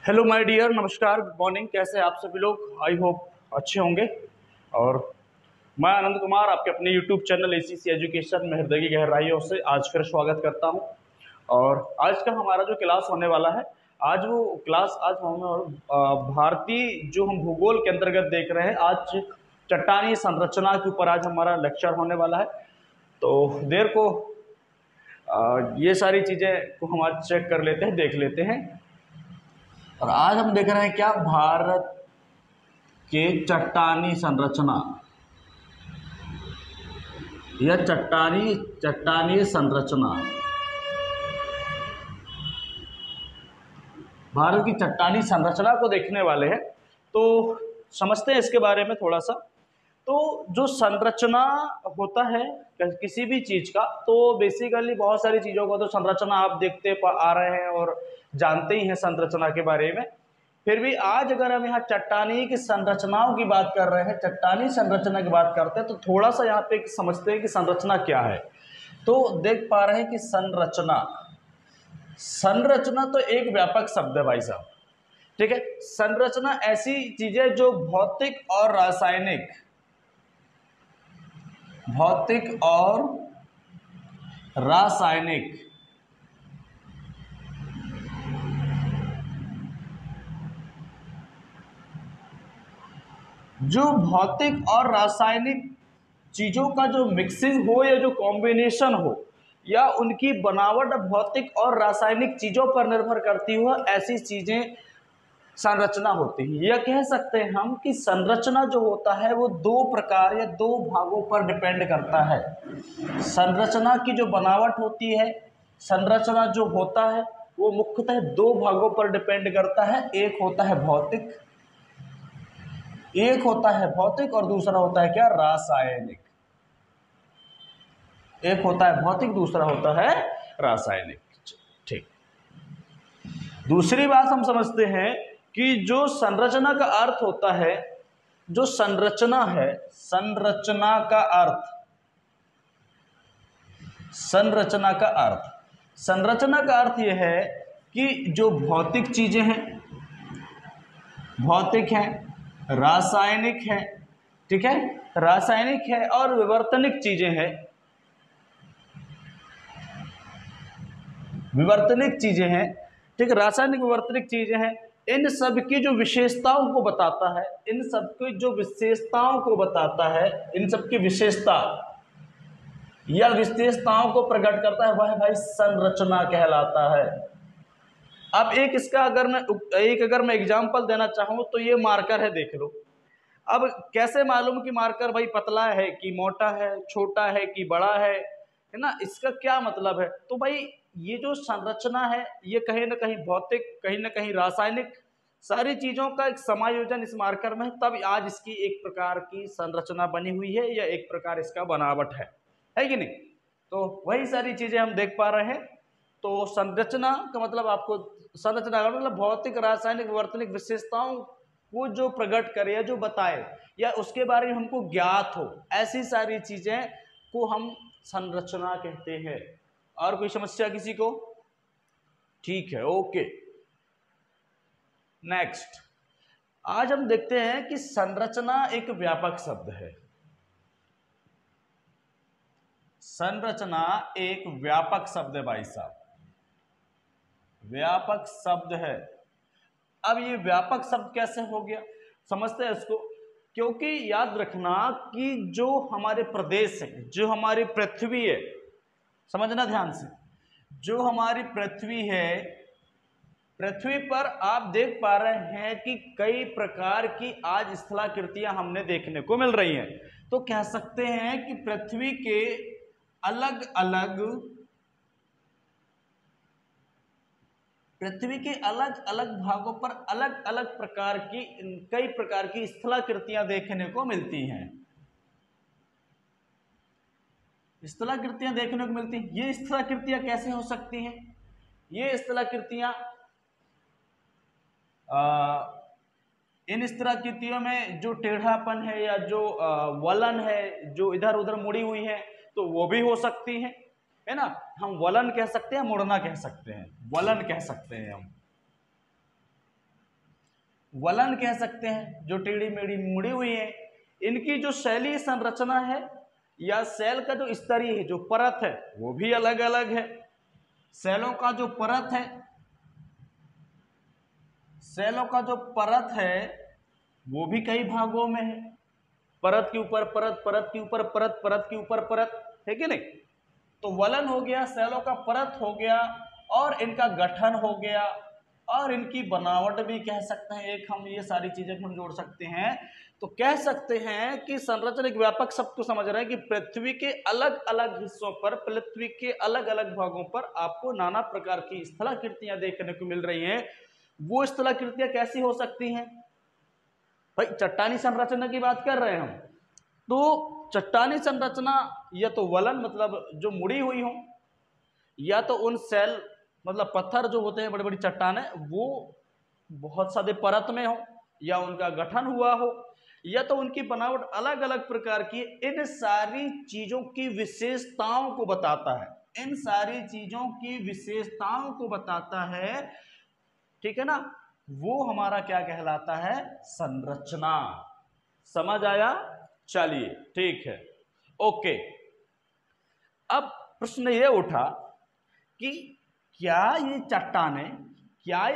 Hello my dear, नमस्कार, good morning. कैसे हैं आप सभी लोग? आई होप अच्छे होंगे। और मैं आनंद कुमार आपके अपने यूट्यूब चैनल एसीसी एजुकेशन में हृदय की गहराइयों से आज फिर स्वागत करता हूं। और आज का हमारा जो क्लास होने वाला है, आज वो क्लास आज हम भारतीय जो हम भूगोल के अंतर्गत देख रहे हैं, आज चट्टानी संरचना के ऊपर आज हमारा लेक्चर होने वाला है। तो देर को ये सारी चीज़ें को हम आज चेक कर लेते हैं, देख लेते हैं। और आज हम देख रहे हैं क्या, भारत के चट्टानी संरचना या चट्टानी संरचना, भारत की चट्टानी संरचना को देखने वाले हैं। तो समझते हैं इसके बारे में थोड़ा सा। तो जो संरचना होता है किसी भी चीज का, तो बेसिकली बहुत सारी चीजों को तो संरचना आप देखते आ रहे हैं और जानते ही हैं संरचना के बारे में। फिर भी आज अगर हम यहाँ चट्टानी की संरचनाओं की बात कर रहे हैं, चट्टानी संरचना की बात करते हैं, तो थोड़ा सा यहाँ पे समझते हैं कि संरचना क्या है। तो देख पा रहे हैं कि संरचना तो एक व्यापक शब्द है भाई साहब, ठीक है। संरचना ऐसी चीजें जो भौतिक और रासायनिक जो भौतिक और रासायनिक चीजों का जो मिक्सिंग हो या जो कॉम्बिनेशन हो या उनकी बनावट भौतिक और रासायनिक चीजों पर निर्भर करती हो, ऐसी चीजें संरचना होती है। यह कह सकते हैं हम कि संरचना जो होता है वो दो प्रकार या दो भागों पर डिपेंड करता है। संरचना की जो बनावट होती है, संरचना जो होता है वो मुख्यतः दो भागों पर डिपेंड करता है। एक होता है भौतिक और दूसरा होता है क्या, रासायनिक। एक होता है भौतिक, दूसरा होता है रासायनिक। ठीक। दूसरी बात हम समझते हैं कि जो संरचना का अर्थ होता है, जो संरचना है, संरचना का अर्थ यह है कि जो भौतिक चीजें हैं, भौतिक हैं, रासायनिक है, ठीक है, रासायनिक है और विवर्तनिक चीजें हैं, ठीक, रासायनिक विवर्तनिक चीजें हैं। इन सब की जो विशेषताओं को बताता है, इन सब की विशेषता या विशेषताओं को प्रकट करता है, वह भाई संरचना कहलाता है। अब अगर मैं एग्जांपल देना चाहूं तो ये मार्कर है, देख लो। अब कैसे मालूम कि मार्कर भाई पतला है कि मोटा है, छोटा है कि बड़ा है ना, इसका क्या मतलब है? तो भाई ये जो संरचना है ये कहीं ना कहीं भौतिक, कहीं ना कहीं रासायनिक, सारी चीजों का एक समायोजन इस मार्कर में है, तब आज इसकी एक प्रकार की संरचना बनी हुई है या एक प्रकार इसका बनावट है कि नहीं? तो वही सारी चीजें हम देख पा रहे हैं। तो संरचना का मतलब, आपको संरचना का मतलब भौतिक, रासायनिक, विवर्तनिक विशेषताओं को जो प्रकट करे या जो बताए या उसके बारे में हमको ज्ञात हो, ऐसी सारी चीजें को हम संरचना कहते हैं। और कोई समस्या किसी को? ठीक है, ओके। नेक्स्ट, आज हम देखते हैं कि संरचना एक व्यापक शब्द है। संरचना एक व्यापक शब्द है भाई साहब, व्यापक शब्द है। अब ये व्यापक शब्द कैसे हो गया, समझते हैं इसको। क्योंकि याद रखना कि जो हमारे प्रदेश है, जो हमारी पृथ्वी है, समझना ध्यान से, जो हमारी पृथ्वी है, पृथ्वी पर आप देख पा रहे हैं कि कई प्रकार की आज स्थलाकृतियां हमने देखने को मिल रही हैं। तो कह सकते हैं कि पृथ्वी के अलग अलग भागों पर अलग अलग प्रकार की, कई प्रकार की स्थलाकृतियां देखने को मिलती हैं। स्थलाकृतियां देखने को मिलती हैं। ये स्थलाकृतियां कैसे हो सकती हैं? ये स्थलाकृतियां इन स्थलाकृतियों में जो टेढ़ापन है या जो वलन है, जो इधर उधर मुड़ी हुई है, तो वो भी हो सकती है ना। हम वलन कह सकते हैं, मुड़ना कह सकते हैं, वलन कह सकते हैं हम। वलन कह सकते हैं, जो टेढ़ी मेढ़ी मुड़ी हुई है। इनकी जो शैलीय संरचना है या सेल का जो स्तरीय है, जो परत है, वो भी अलग अलग है। सेलों का जो परत है, सेलों का जो परत है वो भी कई भागों में है। परत के ऊपर परत, परत के ऊपर परत, परत के ऊपर परत, है कि नहीं। तो वलन हो गया, सेलों का परत हो गया, और इनका गठन हो गया, और इनकी बनावट भी कह सकते हैं। एक हम ये सारी चीजें हम जोड़ सकते हैं, तो कह सकते हैं कि संरचना एक व्यापक शब्द को समझ रहे हैं कि पृथ्वी के अलग अलग हिस्सों पर, पृथ्वी के अलग अलग भागों पर आपको नाना प्रकार की स्थलाकृतियां देखने को मिल रही हैं। वो स्थलाकृतियां कैसी हो सकती हैं भाई? चट्टानी संरचना की बात कर रहे हैं हम, तो चट्टानी संरचना या तो वलन मतलब जो मुड़ी हुई हो, या तो उन सेल मतलब पत्थर जो होते हैं, बड़ी बड़ी चट्टानें, वो बहुत सारे परत में हो, या उनका गठन हुआ हो, या तो उनकी बनावट अलग अलग प्रकार की। इन सारी चीजों की विशेषताओं को बताता है, इन सारी चीजों की विशेषताओं को बताता है, ठीक है ना। वो हमारा क्या कहलाता है? संरचना। समझ आया? चलिए ठीक है, ओके। अब प्रश्न ये उठा कि क्या ये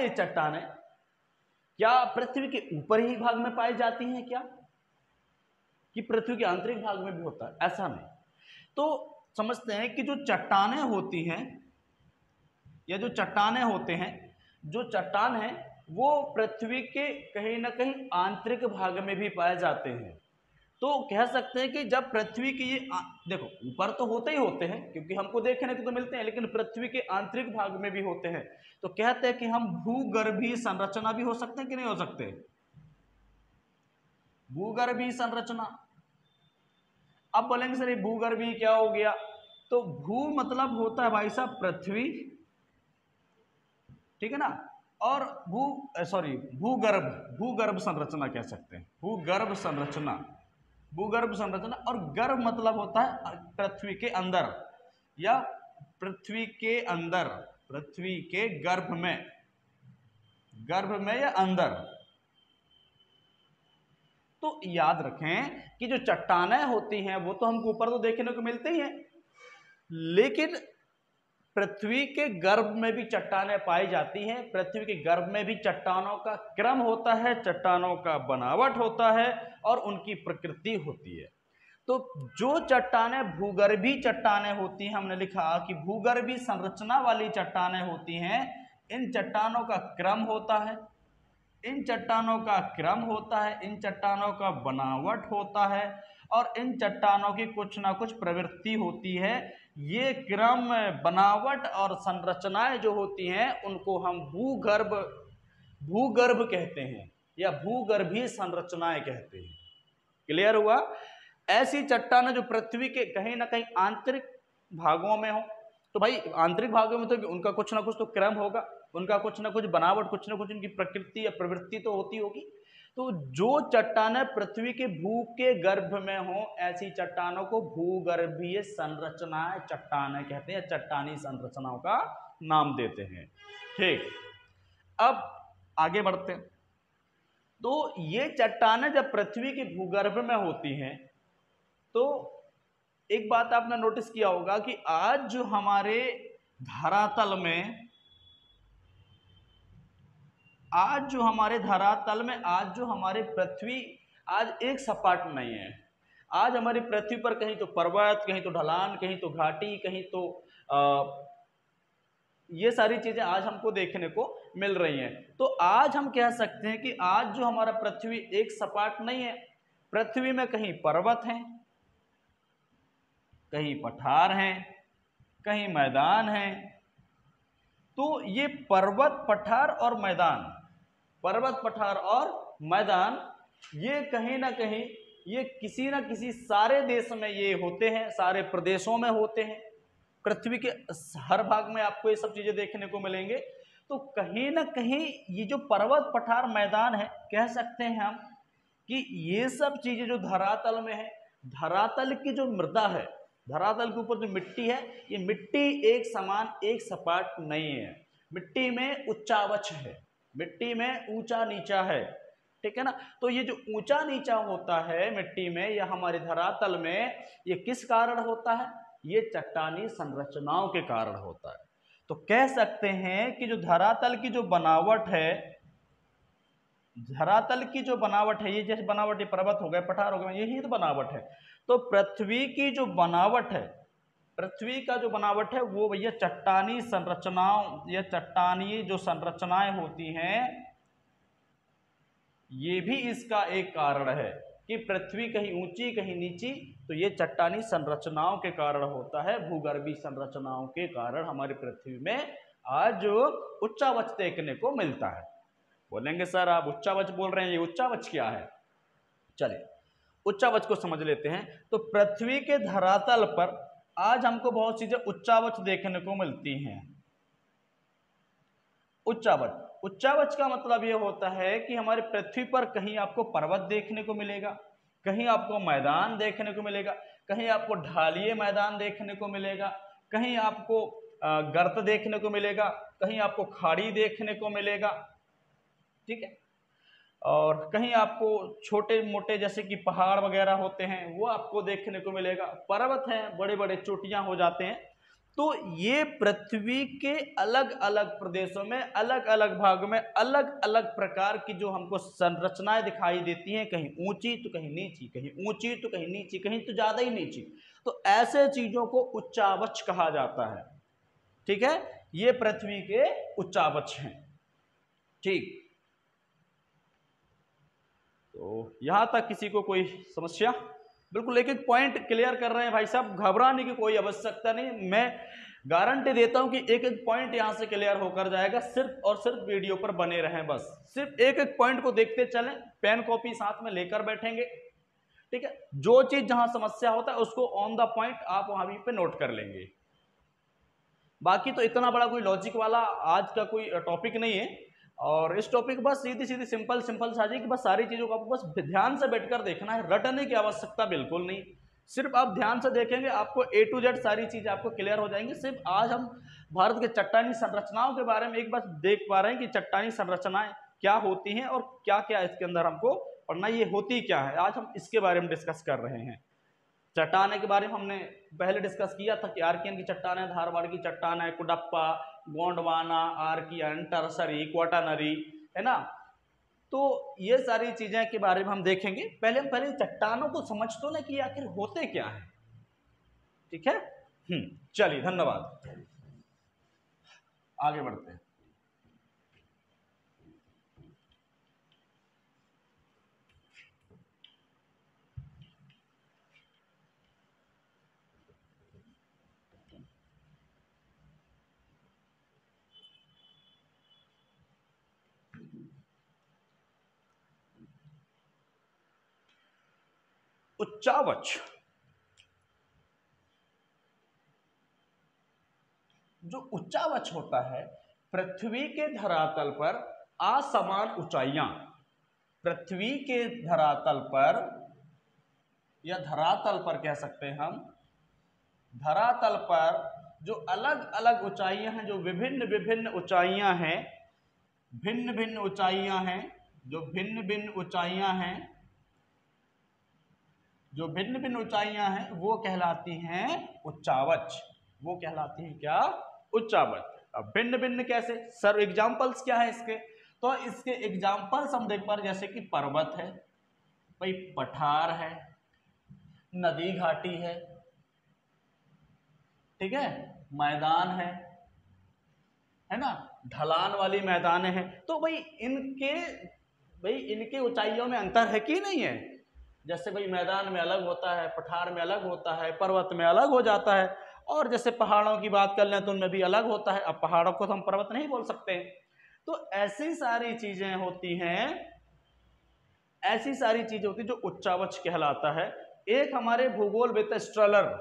चट्टानें क्या पृथ्वी के ऊपर ही भाग में पाई जाती हैं क्या, कि पृथ्वी के आंतरिक भाग में भी होता है? ऐसा नहीं। तो समझते हैं कि जो चट्टानें होती हैं, या जो चट्टानें होते हैं, जो चट्टान है वो पृथ्वी के कहीं ना कहीं आंतरिक भाग में भी पाए जाते हैं। तो कह सकते हैं कि जब पृथ्वी की ये देखो, ऊपर तो होते ही होते हैं क्योंकि हमको देखने को तो मिलते हैं, लेकिन पृथ्वी के आंतरिक भाग में भी होते हैं। तो कहते हैं कि हम भूगर्भीय संरचना भी हो सकते हैं कि नहीं हो सकते? भूगर्भीय संरचना। अब बोलेंगे सर ये भूगर्भीय क्या हो गया? तो भू मतलब होता है भाई साहब पृथ्वी, ठीक है ना, और भूगर्भ संरचना कह सकते हैं, भूगर्भ संरचना, भूगर्भ संरचना। और गर्भ मतलब होता है पृथ्वी के अंदर, या पृथ्वी के अंदर, पृथ्वी के गर्भ में या अंदर। तो याद रखें कि जो चट्टानें होती हैं वो तो हमको ऊपर तो देखने को मिलते ही हैं, लेकिन पृथ्वी के गर्भ में भी चट्टानें पाई जाती हैं। पृथ्वी के गर्भ में भी चट्टानों का क्रम होता है, चट्टानों का बनावट होता है, और उनकी प्रकृति होती है। तो जो चट्टानें भूगर्भीय चट्टानें होती हैं, हमने लिखा कि भूगर्भीय संरचना वाली चट्टानें होती हैं, इन चट्टानों का क्रम होता है, इन चट्टानों का क्रम होता है, इन चट्टानों का बनावट होता है, और इन चट्टानों की कुछ ना कुछ प्रवृत्ति होती है। ये क्रम, बनावट और संरचनाएं जो होती हैं उनको हम भूगर्भ कहते हैं, या भूगर्भीय संरचनाएं कहते हैं। क्लियर हुआ? ऐसी चट्टानें जो पृथ्वी के कहीं ना कहीं आंतरिक भागों में हो, तो भाई आंतरिक भागों में तो उनका कुछ ना कुछ तो क्रम होगा, उनका कुछ ना कुछ बनावट, कुछ ना कुछ उनकी प्रकृति या प्रवृत्ति तो होती होगी। तो जो चट्टानें पृथ्वी के भू के गर्भ में हो, ऐसी चट्टानों को भूगर्भीय संरचनाएं चट्टानें कहते हैं, चट्टानी संरचनाओं का नाम देते हैं। ठीक, अब आगे बढ़ते हैं। तो ये चट्टानें जब पृथ्वी के भूगर्भ में होती हैं, तो एक बात आपने नोटिस किया होगा कि आज जो हमारे धरातल में, आज जो हमारे पृथ्वी आज एक सपाट नहीं है। आज हमारी पृथ्वी पर कहीं तो पर्वत, कहीं तो ढलान, कहीं तो घाटी, कहीं तो ये सारी चीजें आज हमको देखने को मिल रही हैं। तो आज हम कह सकते हैं कि आज जो हमारा पृथ्वी एक सपाट नहीं है। पृथ्वी में कहीं पर्वत हैं, कहीं पठार हैं, कहीं मैदान हैं। तो ये पर्वत, पठार और मैदान, ये कहीं ना कहीं, ये किसी ना किसी सारे देश में ये होते हैं, सारे प्रदेशों में होते हैं। पृथ्वी के हर भाग में आपको ये सब चीजें देखने को मिलेंगे। तो कहीं ना कहीं ये जो पर्वत, पठार, मैदान है, कह सकते हैं हम कि ये सब चीजें जो धरातल में है, धरातल की जो मृदा है, धरातल के ऊपर जो मिट्टी है, ये मिट्टी एक समान, एक सपाट नहीं है। मिट्टी में उच्चावच है, मिट्टी में ऊंचा नीचा है। ठीक है ना। तो ये जो ऊंचा नीचा होता है मिट्टी में या हमारे धरातल में, ये किस कारण होता है? ये चट्टानी संरचनाओं के कारण होता है। तो कह सकते हैं कि जो धरातल की जो बनावट है, धरातल की जो बनावट है, ये जैसे बनावट, ये पर्वत हो गए, पठार हो गए, यही तो बनावट है। तो पृथ्वी की जो बनावट है, पृथ्वी का जो बनावट है वो भैया चट्टानी संरचनाओं या चट्टानी जो संरचनाएं होती हैं, ये भी इसका एक कारण है कि पृथ्वी कहीं ऊंची कहीं नीची। तो ये चट्टानी संरचनाओं के कारण होता है, भूगर्भीय संरचनाओं के कारण हमारी पृथ्वी में आज उच्चावच देखने को मिलता है। बोलेंगे सर आप उच्चावच बोल रहे हैं, ये उच्चावच क्या है? चलिए उच्चावच को समझ लेते हैं। तो पृथ्वी के धरातल पर आज हमको बहुत चीजें उच्चावच देखने को मिलती हैं। उच्चावच, उच्चावच का मतलब यह होता है कि हमारे पृथ्वी पर कहीं आपको पर्वत देखने को मिलेगा, कहीं आपको मैदान देखने को मिलेगा, कहीं आपको ढालीय मैदान देखने को मिलेगा, कहीं आपको गर्त देखने को मिलेगा, कहीं आपको खाड़ी देखने को मिलेगा, ठीक है। और कहीं आपको छोटे मोटे जैसे कि पहाड़ वगैरह होते हैं वो आपको देखने को मिलेगा, पर्वत हैं, बड़े बड़े चोटियां हो जाते हैं। तो ये पृथ्वी के अलग अलग प्रदेशों में, अलग अलग भागों में अलग अलग प्रकार की जो हमको संरचनाएं दिखाई देती हैं, कहीं ऊंची तो कहीं नीची, कहीं ऊंची तो कहीं नीची, कहीं तो ज्यादा ही नीची। तो ऐसे चीजों को उच्चावच कहा जाता है, ठीक है। ये पृथ्वी के उच्चावच हैं, ठीक। तो यहां तक किसी को कोई समस्या? बिल्कुल एक एक पॉइंट क्लियर कर रहे हैं भाई साहब, घबराने की कोई आवश्यकता नहीं। मैं गारंटी देता हूं कि एक एक पॉइंट यहां से क्लियर होकर जाएगा। सिर्फ और सिर्फ वीडियो पर बने रहें, बस सिर्फ एक एक पॉइंट को देखते चलें, पेन कॉपी साथ में लेकर बैठेंगे, ठीक है। जो चीज जहां समस्या होता है उसको ऑन द पॉइंट आप वहां भी पे नोट कर लेंगे। बाकी तो इतना बड़ा कोई लॉजिक वाला आज का कोई टॉपिक नहीं है, और इस टॉपिक बस सीधी सीधी सिंपल सिंपल सा कि बस सारी चीजों को आपको बस ध्यान से बैठकर देखना है, रटने की आवश्यकता बिल्कुल नहीं। सिर्फ आप ध्यान से देखेंगे, आपको A to Z सारी चीजें आपको क्लियर हो जाएंगी। सिर्फ आज हम भारत के चट्टानी संरचनाओं के बारे में एक बार देख पा रहे हैं कि चट्टानी संरचनाएं क्या होती हैं और क्या क्या इसके अंदर हमको पढ़ना, ये होती क्या है, आज हम इसके बारे में डिस्कस कर रहे हैं। चट्टाने के बारे में हमने पहले डिस्कस किया था कि आर्कियन की चट्टान है, धारवाड़ की चट्टान है, कुडप्पा, गोंडवाना, आर्कियन, टर्सरी, क्वाटानरी, है ना। तो ये सारी चीजें के बारे में हम देखेंगे। पहले चट्टानों को समझ तो लें कि आखिर होते क्या है, ठीक है। चलिए धन्यवाद, आगे बढ़ते हैं। उच्चावच, जो उच्चावच होता है, पृथ्वी के धरातल पर असमान ऊंचाइयां, पृथ्वी के धरातल पर या धरातल पर कह सकते हैं हम, धरातल पर जो अलग अलग ऊंचाइयां हैं, जो विभिन्न विभिन्न ऊंचाइयां हैं, भिन्न भिन्न ऊंचाइयां हैं, जो भिन्न भिन्न ऊंचाइयां हैं, जो भिन्न भिन्न ऊंचाइयां हैं वो कहलाती हैं उच्चावच। वो कहलाती हैं क्या? उच्चावच। अब भिन्न भिन्न कैसे सर, एग्जांपल्स क्या है इसके? तो इसके एग्जांपल्स हम देख पा रहे, जैसे कि पर्वत है भाई, पठार है, नदी घाटी है, ठीक है, मैदान है ना, ढलान वाली मैदान है। तो भाई इनके ऊंचाइयों में अंतर है कि नहीं है? जैसे भाई मैदान में अलग होता है, पठार में अलग होता है, पर्वत में अलग हो जाता है, और जैसे पहाड़ों की बात कर लें तो उनमें भी अलग होता है। अब पहाड़ों को तो हम पर्वत नहीं बोल सकते। तो ऐसी सारी चीजें होती हैं, ऐसी सारी चीजें होती हैं जो उच्चावच कहलाता है। एक हमारे भूगोलविद स्ट्रलर,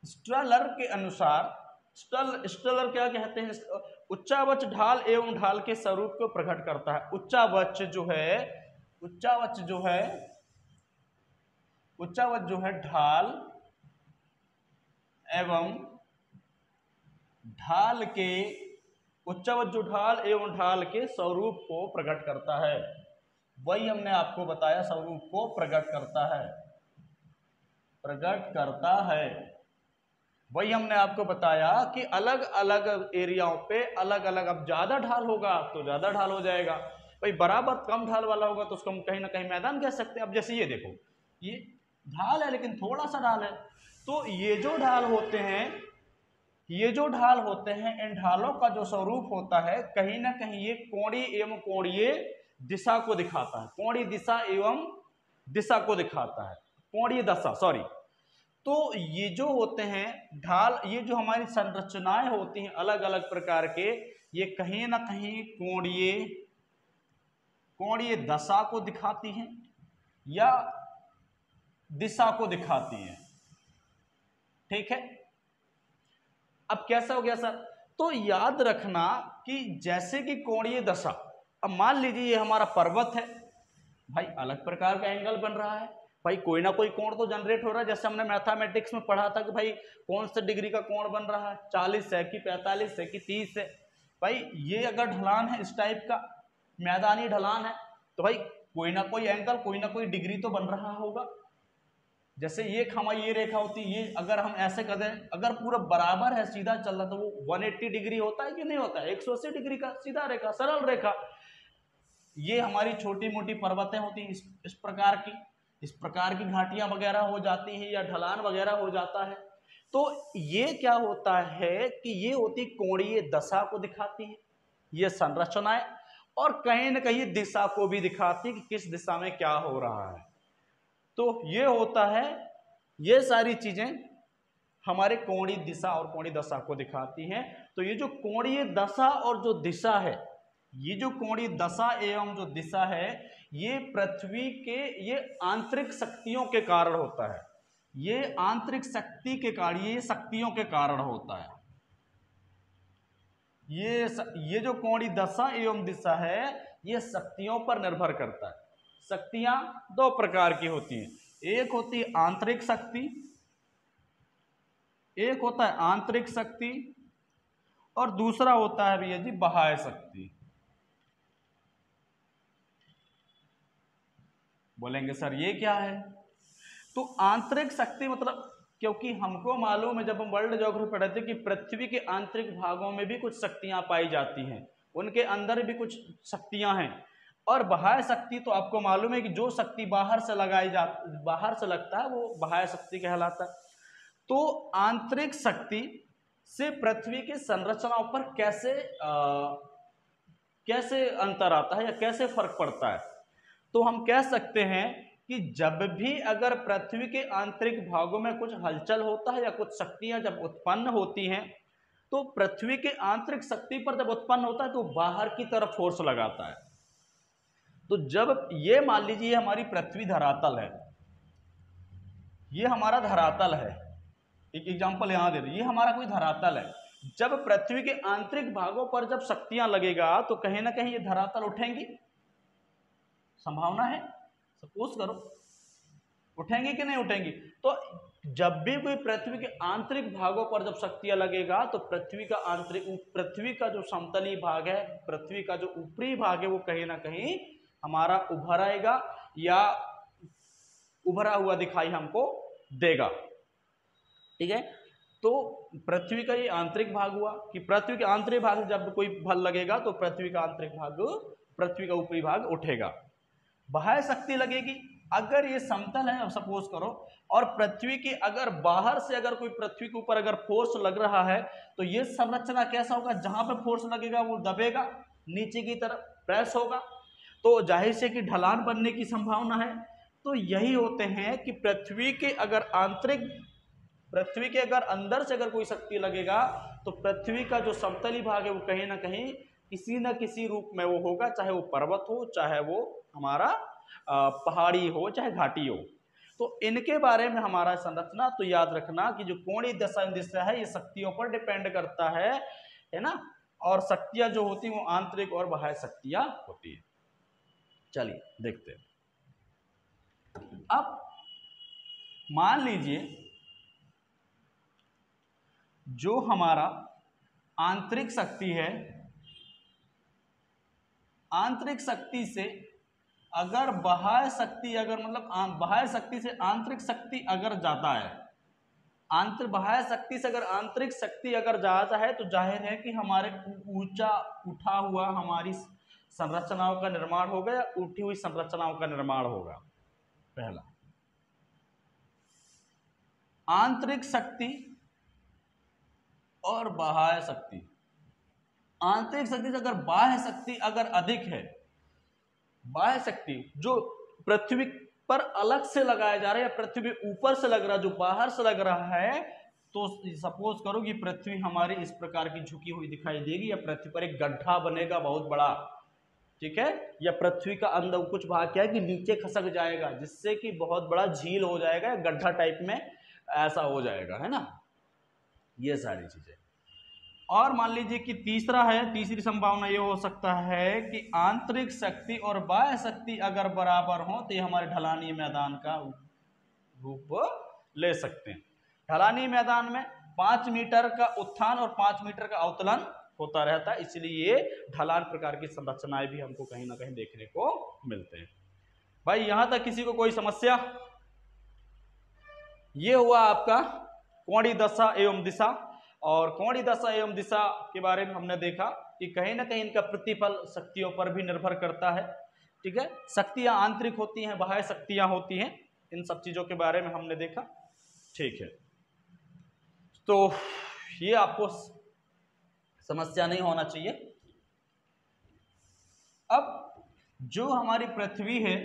स्ट्रलर के अनुसार, स्ट्रलर क्या कहते हैं? उच्चावच ढाल एवं ढाल के स्वरूप को प्रकट करता है। उच्चावच जो है, उच्चावच जो है, उच्चावच जो है ढाल एवं ढाल के उच्चावच ढाल एवं ढाल के स्वरूप को प्रकट करता है। वही हमने आपको बताया, स्वरूप को प्रकट करता है, प्रकट करता है। वही हमने आपको बताया कि अलग अलग एरियाओं पे अलग अलग, अब ज्यादा ढाल होगा तो ज्यादा ढाल हो जाएगा, भाई बराबर कम ढाल वाला होगा तो उसको हम कहीं ना कहीं मैदान कह सकते हैं। अब जैसे ये देखो, ये ढाल है लेकिन थोड़ा सा ढाल है, तो ये जो ढाल होते हैं, ये जो ढाल होते हैं, इन ढालों का जो स्वरूप होता है कहीं ना कहीं ये कोणीय एवं कोणीय दिशा को दिखाता है, कोणीय दिशा एवं दिशा को दिखाता है, कोणीय दशा सॉरी। तो ये जो होते हैं ढाल, ये जो हमारी संरचनाएं होती हैं अलग अलग प्रकार के, ये कहीं ना कहीं कोणीय दशा को दिखाती हैं या दिशा को दिखाती हैं। ठीक है, अब कैसा हो गया सर? तो याद रखना कि जैसे कि कोणीय दशा, अब मान लीजिए ये हमारा पर्वत है भाई, अलग प्रकार का एंगल बन रहा है भाई, कोई ना कोई कोण तो जनरेट हो रहा है। जैसे हमने मैथमेटिक्स में पढ़ा था कि भाई कौन से डिग्री का कोण बन रहा है, 40 है कि 45 है कि 30 है। भाई ये अगर ढलान है, इस टाइप का मैदानी ढलान है, तो भाई कोई ना कोई एंगल, कोई ना कोई डिग्री तो बन रहा होगा। जैसे ये हमारी ये रेखा होती है, ये अगर हम ऐसे कर दें, अगर पूरा बराबर है, सीधा चल रहा, तो वो 180 डिग्री होता है कि नहीं होता है? 180 डिग्री का सीधा रेखा, सरल रेखा। ये हमारी छोटी मोटी पर्वतें होती हैं इस प्रकार की, इस प्रकार की घाटियां वगैरह हो जाती हैं या ढलान वगैरह हो जाता है। तो ये क्या होता है कि ये होती कोणीय दशा को दिखाती है ये संरचनाएं, और कहीं ना कहीं दिशा को भी दिखाती है कि किस दिशा में क्या हो रहा है। तो ये होता है, ये सारी चीजें हमारे कोणीय दिशा और कोणीय दशा को दिखाती हैं। तो ये जो कोणीय दशा और जो दिशा है, ये जो कोणीय दशा एवं जो दिशा है, ये पृथ्वी के ये आंतरिक शक्तियों के कारण होता है, ये आंतरिक शक्ति के कारण, ये शक्तियों के कारण होता है। ये जो कोणीय दशा एवं दिशा है, ये शक्तियों पर निर्भर करता है। शक्तियां दो प्रकार की होती हैं, एक होती है आंतरिक शक्ति, एक होता है आंतरिक शक्ति, और दूसरा होता है भैया जी बाह्य शक्ति। बोलेंगे सर ये क्या है? तो आंतरिक शक्ति मतलब, क्योंकि हमको मालूम है जब हम वर्ल्ड ज्योग्राफी पढ़े थे कि पृथ्वी के आंतरिक भागों में भी कुछ शक्तियां पाई जाती हैं, उनके अंदर भी कुछ शक्तियां हैं। और बाह्य शक्ति तो आपको मालूम है कि जो शक्ति बाहर से बाहर से लगता है वो बाह्य शक्ति कहलाता है। तो आंतरिक शक्ति से पृथ्वी की संरचनाओं पर कैसे अंतर आता है या कैसे फर्क पड़ता है? तो हम कह सकते हैं कि जब भी अगर पृथ्वी के आंतरिक भागों में कुछ हलचल होता है या कुछ शक्तियां जब उत्पन्न होती हैं, तो पृथ्वी के आंतरिक शक्ति पर जब उत्पन्न होता है तो बाहर की तरफ फोर्स लगाता है। तो जब ये मान लीजिए ये हमारी पृथ्वी धरातल है, ये हमारा धरातल है, एक एग्जांपल यहां दे दो, ये हमारा कोई धरातल है। जब पृथ्वी के आंतरिक भागों पर जब शक्तियां लगेगा तो कहीं ना कहीं ये धरातल उठेंगी, संभावना है, सपोज करो उठेंगी कि नहीं उठेंगी। तो जब भी कोई पृथ्वी के आंतरिक भागों पर जब शक्तियां लगेगा तो पृथ्वी का जो समतली भाग है, पृथ्वी का जो ऊपरी भाग है, वो कहीं ना कहीं हमारा उभर आएगा या उभरा हुआ दिखाई हमको देगा। ठीक है, तो पृथ्वी का ये आंतरिक भाग हुआ कि पृथ्वी के आंतरिक भाग से जब कोई बल लगेगा तो पृथ्वी का आंतरिक भाग, पृथ्वी का ऊपरी भाग उठेगा। बाह्य शक्ति लगेगी, अगर ये समतल है, अब सपोज करो, और पृथ्वी की अगर बाहर से अगर कोई पृथ्वी के ऊपर अगर फोर्स लग रहा है, तो ये संरचना कैसा होगा, जहां पे फोर्स लगेगा वो दबेगा, नीचे की तरफ प्रेस होगा, तो जाहिर से कि ढलान बनने की संभावना है। तो यही होते हैं कि पृथ्वी के अगर अंदर से अगर कोई शक्ति लगेगा तो पृथ्वी का जो समतली भाग है वो कहीं ना कहीं किसी न किसी रूप में वो होगा, चाहे वो पर्वत हो, चाहे वो हमारा पहाड़ी हो, चाहे घाटी हो। तो इनके बारे में हमारा संरचना, तो याद रखना कि जो कोणीय दिशा है ये शक्तियों पर डिपेंड करता है ना, और शक्तियां जो होती हैं वो आंतरिक और बाह्य शक्तियां होती है। चलिए देखते हैं। अब मान लीजिए जो हमारा आंतरिक शक्ति है आंतरिक शक्ति से अगर बाह्य शक्ति अगर मतलब बाह्य शक्ति से आंतरिक शक्ति अगर जाता है, बाह्य शक्ति से अगर आंतरिक शक्ति अगर जाता है तो जाहिर है कि हमारे ऊंचा उठा हुआ हमारी संरचनाओं का निर्माण होगा या उठी हुई संरचनाओं का निर्माण होगा। पहला, आंतरिक शक्ति और बाह्य शक्ति। आंतरिक शक्ति से अगर बाह्य शक्ति अगर अधिक है, बाह्य शक्ति जो पृथ्वी पर अलग से लगाया जा रहा है या पृथ्वी ऊपर से लग रहा है, जो बाहर से लग रहा है, तो सपोज करो कि पृथ्वी हमारी इस प्रकार की झुकी हुई दिखाई देगी या पृथ्वी पर एक गड्ढा बनेगा बहुत बड़ा, ठीक है, या पृथ्वी का अंदर कुछ भाग क्या है कि नीचे खसक जाएगा जिससे कि बहुत बड़ा झील हो जाएगा या गड्ढा टाइप में ऐसा हो जाएगा, है ना, ये सारी चीजें। और मान लीजिए कि तीसरा है, तीसरी संभावना ये हो सकता है कि आंतरिक शक्ति और बाह्य शक्ति अगर बराबर हो तो ये हमारे ढलानी मैदान का रूप ले सकते हैं। ढलानी मैदान में 5 मीटर का उत्थान और 5 मीटर का अवतलन होता रहता है, इसलिए ये ढलान प्रकार की संरचनाएं भी हमको कहीं ना कहीं देखने को मिलते हैं। भाई यहां तक किसी को कोई समस्या? ये हुआ आपका कोणीय दशा एवं दिशा। और कोणीय दशा एवं दिशा के बारे में हमने देखा कि कहीं ना कहीं इनका प्रतिफल शक्तियों पर भी निर्भर करता है, ठीक है, शक्तियां आंतरिक होती हैं, बाह्य शक्तियां होती हैं, इन सब चीजों के बारे में हमने देखा, ठीक है। तो ये आपको समस्या नहीं होना चाहिए। अब जो हमारी पृथ्वी है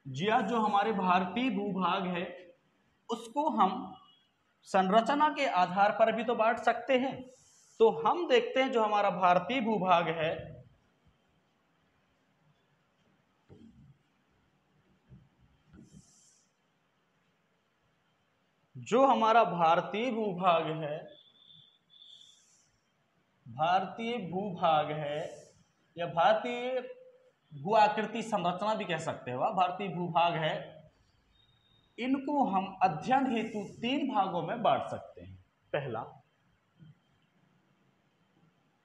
या जो हमारे भारतीय भूभाग है उसको हम संरचना के आधार पर भी तो बांट सकते हैं। तो हम देखते हैं जो हमारा भारतीय भूभाग है, जो हमारा भारतीय भूभाग है, भारतीय भूभाग है या भारतीय भू आकृति संरचना भी कह सकते हो, भारतीय भूभाग है, इनको हम अध्ययन हेतु 3 भागों में बांट सकते हैं। पहला,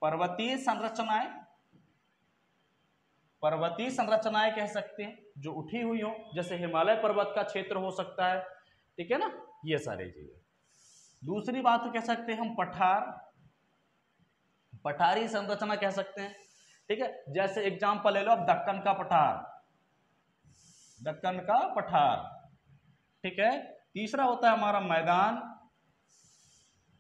पर्वतीय संरचनाएं, पर्वतीय संरचनाएं कह सकते हैं जो उठी हुई हो, जैसे हिमालय पर्वत का क्षेत्र हो सकता है, ठीक है ना, ये सारी चीजें। दूसरी बात कह सकते हैं हम पठार, पठारी संरचना कह सकते हैं, ठीक है, जैसे एग्जांपल ले लो आप दक्कन का पठार, दक्कन का पठार, ठीक है। तीसरा होता है हमारा मैदान,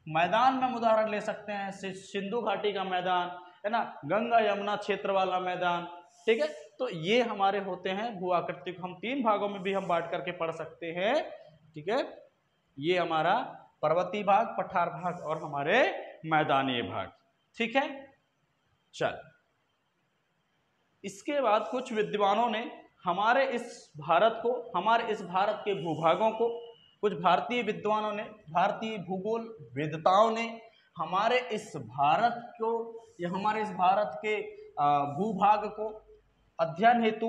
मैदान में हम उदाहरण ले सकते हैं सिंधु घाटी का मैदान, है ना, गंगा यमुना क्षेत्र वाला मैदान, ठीक है। तो ये हमारे होते हैं भू आकृति को हम 3 भागों में भी हम बांट करके पढ़ सकते हैं, ठीक है। ये हमारा पर्वतीय भाग, पठार भाग और हमारे मैदानी भाग, ठीक है। चल, इसके बाद कुछ विद्वानों ने हमारे इस भारत को, हमारे इस भारत के भूभागों को, कुछ भारतीय विद्वानों ने, भारतीय भूगोल वेदताओं ने हमारे इस भारत को या हमारे इस भारत के भूभाग को अध्ययन हेतु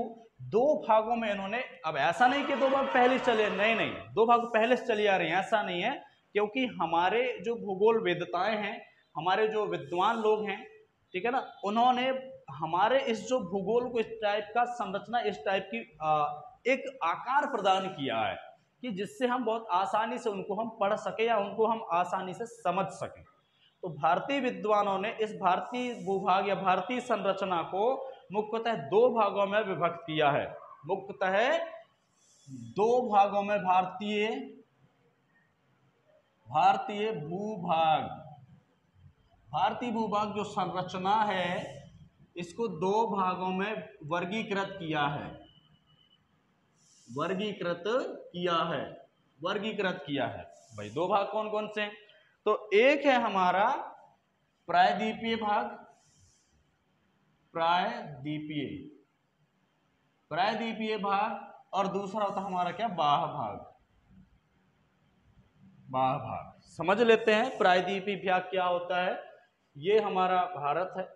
2 भागों में इन्होंने, अब ऐसा नहीं कि 2 भाग पहले चले, नहीं, 2 भाग पहले से चली आ रही हैं, ऐसा नहीं है, क्योंकि हमारे जो भूगोल वेदताएं हैं, हमारे जो विद्वान लोग हैं, ठीक है ना, उन्होंने हमारे इस जो भूगोल को इस टाइप का संरचना, इस टाइप की एक आकार प्रदान किया है कि जिससे हम बहुत आसानी से उनको हम पढ़ सके या उनको हम आसानी से समझ सकें। तो भारतीय विद्वानों ने इस भारतीय भूभाग या भारतीय संरचना को मुख्यतः 2 भागों में विभक्त किया है, मुख्यतः 2 भागों में भारतीय भूभाग, भारतीय भूभाग जो संरचना है इसको 2 भागों में वर्गीकृत किया है, वर्गीकृत किया है। भाई 2 भाग कौन कौन से हैं? तो एक है हमारा प्रायद्वीपीय भाग, प्रायद्वीपीय भाग, और दूसरा होता है हमारा क्या, बाह्य भाग। समझ लेते हैं प्रायद्वीपीय भाग क्या होता है। ये हमारा भारत है,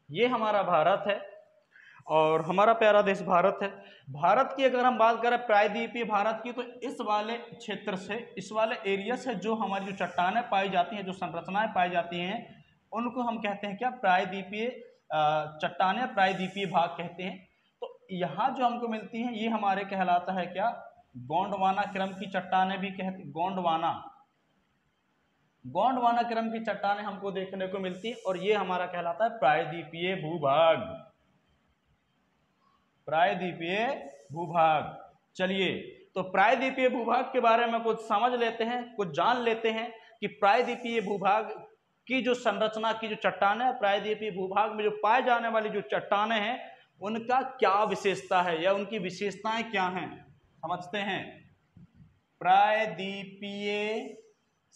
ये हमारा भारत है, और हमारा प्यारा देश भारत है। भारत की अगर हम बात करें प्रायद्वीपीय भारत की, तो इस वाले क्षेत्र से, इस वाले एरिया से जो हमारी जो चट्टानें पाई जाती हैं, जो संरचनाएं पाई जाती हैं, उनको हम कहते हैं क्या, प्रायद्वीपीय चट्टानें, प्रायद्वीपीय भाग कहते हैं। तो यहाँ जो हमको मिलती हैं ये हमारे कहलाता है क्या, गोंडवाना क्रम की चट्टानें भी कहते, गोंडवाना क्रम की चट्टानें हमको देखने को मिलती है, और ये हमारा कहलाता है प्रायद्वीपीय भूभाग, प्रायद्वीपीय भूभाग। चलिए, तो प्रायद्वीपीय भूभाग के बारे में कुछ समझ लेते हैं, कुछ जान लेते हैं कि प्रायद्वीपीय भूभाग की जो संरचना की जो चट्टानें, प्रायद्वीपीय भूभाग में जो पाए जाने वाली जो चट्टानें हैं, उनका क्या विशेषता है या उनकी विशेषताएं क्या हैं, समझते हैं। प्रायद्वीपीय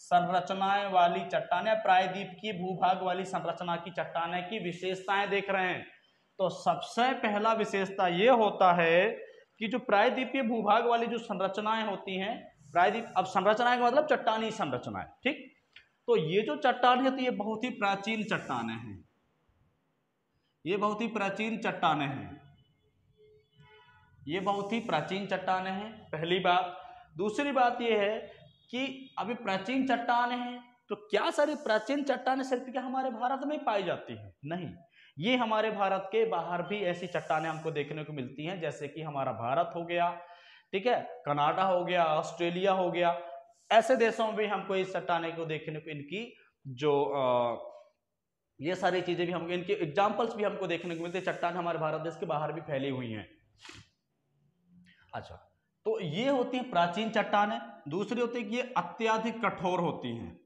संरचनाएं वाली चट्टानें, प्रायद्वीप की भूभाग वाली संरचना की चट्टानें की विशेषताएं देख रहे हैं। तो सबसे पहला विशेषता ये होता है कि जो प्रायद्वीपीय भूभाग वाली जो संरचनाएं होती हैं, प्रायद्वीप, अब संरचनाएं का मतलब चट्टानी संरचनाएं, ठीक। तो ये जो चट्टान है, तो ये बहुत ही प्राचीन चट्टानें हैं, ये बहुत ही प्राचीन चट्टानें हैं, ये बहुत ही प्राचीन चट्टानें हैं, पहली बात। दूसरी बात ये है कि अभी प्राचीन चट्टानें हैं, तो क्या सारी प्राचीन चट्टानें सिर्फ क्या हमारे भारत में पाई जाती हैं? नहीं, ये हमारे भारत के बाहर भी ऐसी चट्टानें हमको देखने को मिलती हैं, जैसे कि हमारा भारत हो गया, ठीक है, कनाडा हो गया, ऑस्ट्रेलिया हो गया, ऐसे देशों में भी हमको इस चट्टाने को देखने को, इनकी जो ये सारी चीजें भी हमको, इनके एग्जाम्पल्स भी हमको देखने को मिलते हैं। चट्टान हमारे भारत देश के बाहर भी फैली हुई हैं। अच्छा, तो ये होती हैं प्राचीन चट्टानें। दूसरी होती है कि ये अत्यधिक कठोर होती हैं,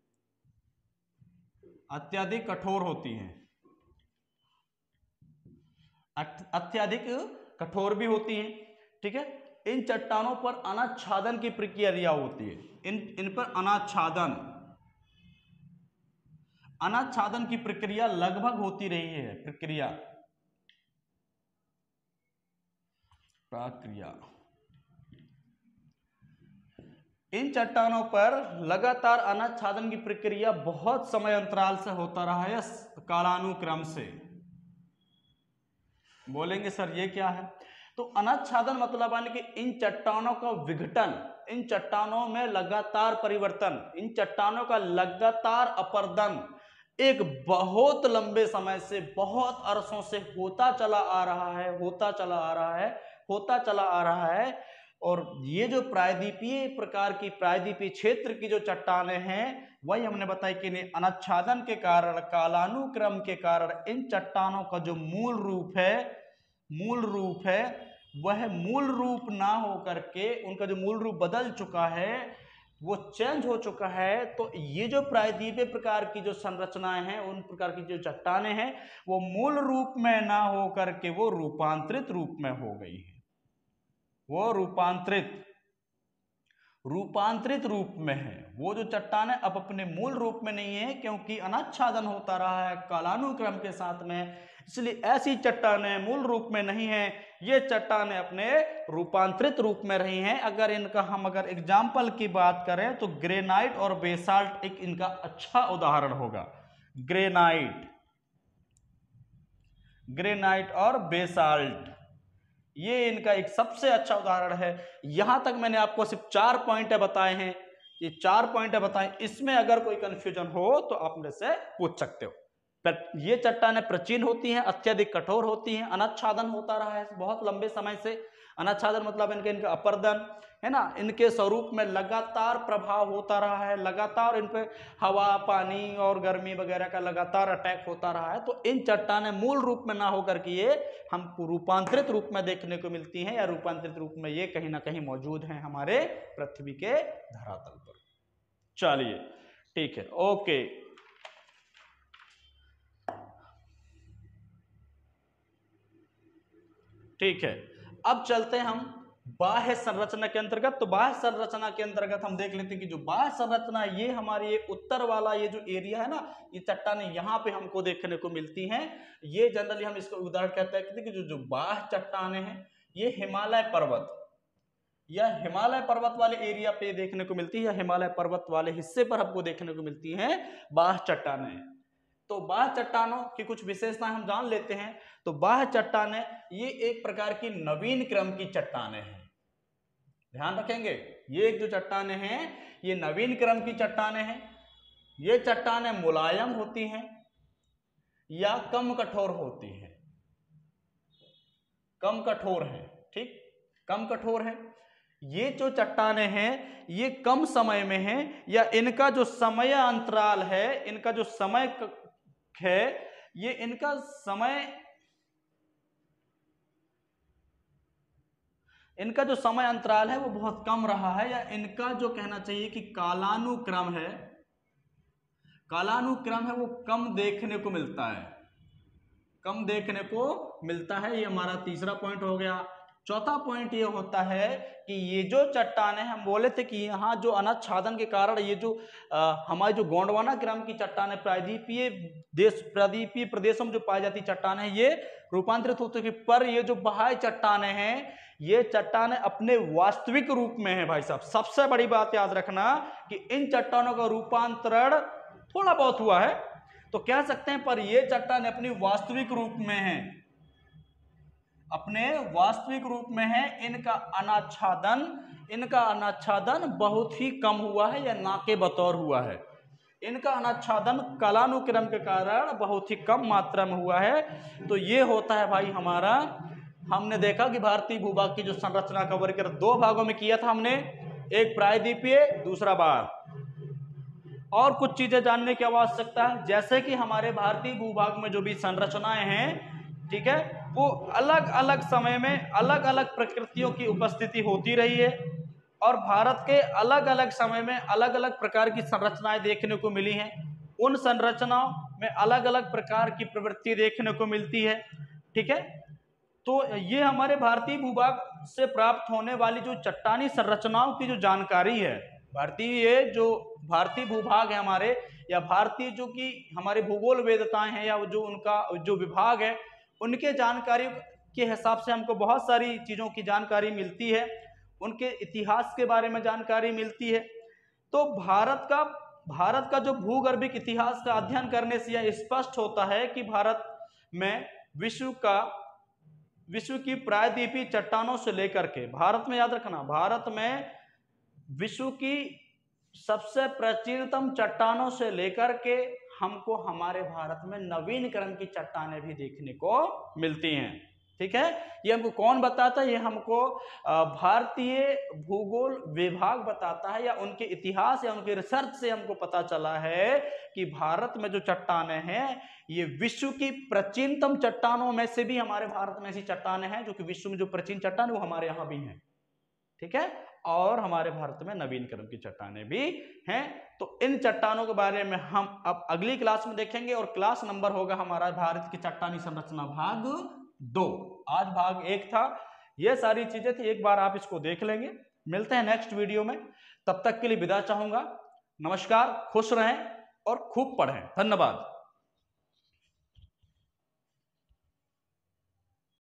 अत्यधिक कठोर होती हैं, अत्यधिक कठोर भी होती हैं, ठीक है। इन चट्टानों पर अनाच्छादन की प्रक्रिया होती है, इन पर अनाच्छादन की प्रक्रिया लगभग होती रही है, प्रक्रिया इन चट्टानों पर लगातार अनाच्छादन की प्रक्रिया बहुत समय अंतराल से होता रहा है, कालानुक्रम से। बोलेंगे सर ये क्या है? तो अनाच्छादन मतलब है कि इन चट्टानों का विघटन, इन चट्टानों में लगातार परिवर्तन, इन चट्टानों का लगातार अपर्दन एक बहुत लंबे समय से, बहुत अरसों से होता चला आ रहा है। और ये जो प्रायद्वीपीय प्रकार की, प्रायद्वीपीय क्षेत्र की जो चट्टानें हैं, वही हमने बताया कि अनाच्छादन के कारण, कालानुक्रम के कारण इन चट्टानों का जो मूल रूप है वह मूल रूप ना हो करके, उनका जो मूल रूप बदल चुका है, वो चेंज हो चुका है। तो ये जो प्रायद्वीपीय प्रकार की जो संरचनाएं हैं, उन प्रकार की जो चट्टानें हैं, वो मूल रूप में ना हो करके वो रूपांतरित रूप में हो गई है, वो रूपांतरित रूप में है। वो जो चट्टानें अब अपने मूल रूप में नहीं है, क्योंकि अनाच्छादन होता रहा है कालानुक्रम के साथ में, इसलिए ऐसी चट्टानें मूल रूप में नहीं है। ये चट्टानें अपने रूपांतरित रूप में रही हैं। अगर इनका हम अगर एग्जाम्पल की बात करें तो ग्रेनाइट और बेसाल्ट एक इनका अच्छा उदाहरण होगा। ग्रेनाइट और बेसाल्ट, ये इनका एक सबसे अच्छा उदाहरण है। यहां तक मैंने आपको सिर्फ 4 पॉइंट बताए हैं, ये 4 पॉइंट बताए, इसमें अगर कोई कंफ्यूजन हो तो आप मेरे से पूछ सकते हो। ये चट्टानें प्राचीन होती हैं, अत्यधिक कठोर होती हैं, अनाच्छादन होता रहा है बहुत लंबे समय से। अनाच्छादन मतलब इनका अपर्दन है ना, इनके स्वरूप में लगातार प्रभाव होता रहा है, लगातार इन पे हवा, पानी और गर्मी वगैरह का लगातार अटैक होता रहा है। तो इन चट्टानें मूल रूप में ना होकर के ये हम रूपांतरित रूप में देखने को मिलती हैं, या रूपांतरित रूप में ये कहीं ना कहीं मौजूद हैं हमारे पृथ्वी के धरातल पर। चलिए ठीक है, ओके। ठीक है, अब चलते हैं हम बाह्य संरचना के अंतर्गत। तो बाह्य संरचना के अंतर्गत हम देख लेते हैं कि जो बाह्य संरचना, ये हमारी उत्तर वाला ये जो एरिया है ना, ये चट्टानें यहाँ पे हमको देखने को मिलती हैं। ये जनरली हम इसको उदाहरण कहते हैं कि जो बाह्य चट्टानें हैं, ये हिमालय पर्वत या हिमालय पर्वत वाले एरिया पे देखने को मिलती है, या हिमालय पर्वत वाले हिस्से पर हमको देखने को मिलती हैं बाह्य चट्टानें। तो बाह्य चट्टानों की कुछ विशेषताएं हम जान लेते हैं। तो बाह्य चट्टानें ये एक प्रकार की नवीन क्रम की चट्टानें हैं, ध्यान रखेंगे। ये एक जो चट्टानें हैं ये नवीन क्रम की चट्टानें हैं। ये चट्टानें मुलायम होती हैं या कम कठोर होती हैं, कम कठोर है, ठीक, कम कठोर है। ये जो चट्टानें हैं ये कम समय में हैं, या इनका जो समय अंतराल है, इनका जो समय है, ये इनका जो समय अंतराल है वो बहुत कम रहा है, या इनका जो कहना चाहिए कि कालानुक्रम है, कालानुक्रम है वो कम देखने को मिलता है, कम देखने को मिलता है। ये हमारा तीसरा पॉइंट हो गया। चौथा पॉइंट ये होता है कि ये जो चट्टानें, हम बोले थे कि यहाँ जो अनाच्छादन के कारण ये जो हमारे जो गोंडवाना क्रम की चट्टानें प्रायद्वीपीय प्रदेशों में जो पाई जाती चट्टानें ये रूपांतरित हो चुकी, पर ये जो बाह्य चट्टानें हैं ये चट्टानें अपने वास्तविक रूप में है भाई साहब। सबसे बड़ी बात याद रखना कि इन चट्टानों का रूपांतरण थोड़ा बहुत हुआ है तो कह सकते हैं, पर ये चट्टान अपनी वास्तविक रूप में है, अपने वास्तविक रूप में है। इनका अनाच्छादन बहुत ही कम हुआ है या ना के बतौर हुआ है। इनका अनाच्छादन कालानुक्रम के कारण बहुत ही कम मात्रा में हुआ है। तो ये होता है भाई हमारा, हमने देखा कि भारतीय भूभाग की जो संरचना का वर्गीकरण 2 भागों में किया था हमने, एक प्रायद्वीपीय, दूसरा बाह्य। और कुछ चीजें जानने की आवश्यकता है, जैसे कि हमारे भारतीय भूभाग में जो भी संरचनाएं हैं, ठीक है, वो अलग अलग समय में अलग अलग प्रकृतियों की उपस्थिति होती रही है, और भारत के अलग अलग समय में अलग अलग प्रकार की संरचनाएं देखने को मिली हैं। उन संरचनाओं में अलग अलग प्रकार की प्रवृत्ति देखने को मिलती है, ठीक है। तो ये हमारे भारतीय भूभाग से प्राप्त होने वाली जो चट्टानी संरचनाओं की जो जानकारी है, भारतीय भूभाग है हमारे, या भारतीय जो कि हमारे भूगोल वेदताएं हैं, या जो उनका जो विभाग है, उनके जानकारी के हिसाब से हमको बहुत सारी चीजों की जानकारी मिलती है, उनके इतिहास के बारे में जानकारी मिलती है। तो भारत का जो भूगर्भिक इतिहास का अध्ययन करने से यह स्पष्ट होता है कि भारत में विश्व की प्रायद्वीपीय चट्टानों से लेकर के, भारत में याद रखना, भारत में विश्व की सबसे प्राचीनतम चट्टानों से लेकर के हमको हमारे भारत में नवीन क्रम की चट्टानें भी देखने को मिलती हैं, ठीक है। ये हमको कौन बताता है? ये हमको भारतीय भूगोल विभाग बताता है, या उनके इतिहास या उनके रिसर्च से हमको पता चला है कि भारत में जो चट्टानें हैं ये विश्व की प्राचीनतम चट्टानों में से भी हमारे भारत में ऐसी चट्टानें हैं जो कि विश्व में जो प्राचीन चट्टान वो हमारे यहाँ भी हैं, ठीक है। और हमारे भारत में नवीन क्रम की चट्टानें भी हैं। तो इन चट्टानों के बारे में हम अब अगली क्लास में देखेंगे, और क्लास नंबर होगा हमारा भारत की चट्टानी संरचना भाग 2। आज भाग 1 था। ये सारी चीजें थी, एक बार आप इसको देख लेंगे। मिलते हैं नेक्स्ट वीडियो में, तब तक के लिए विदा चाहूंगा। नमस्कार, खुश रहें और खूब पढ़ें। धन्यवाद।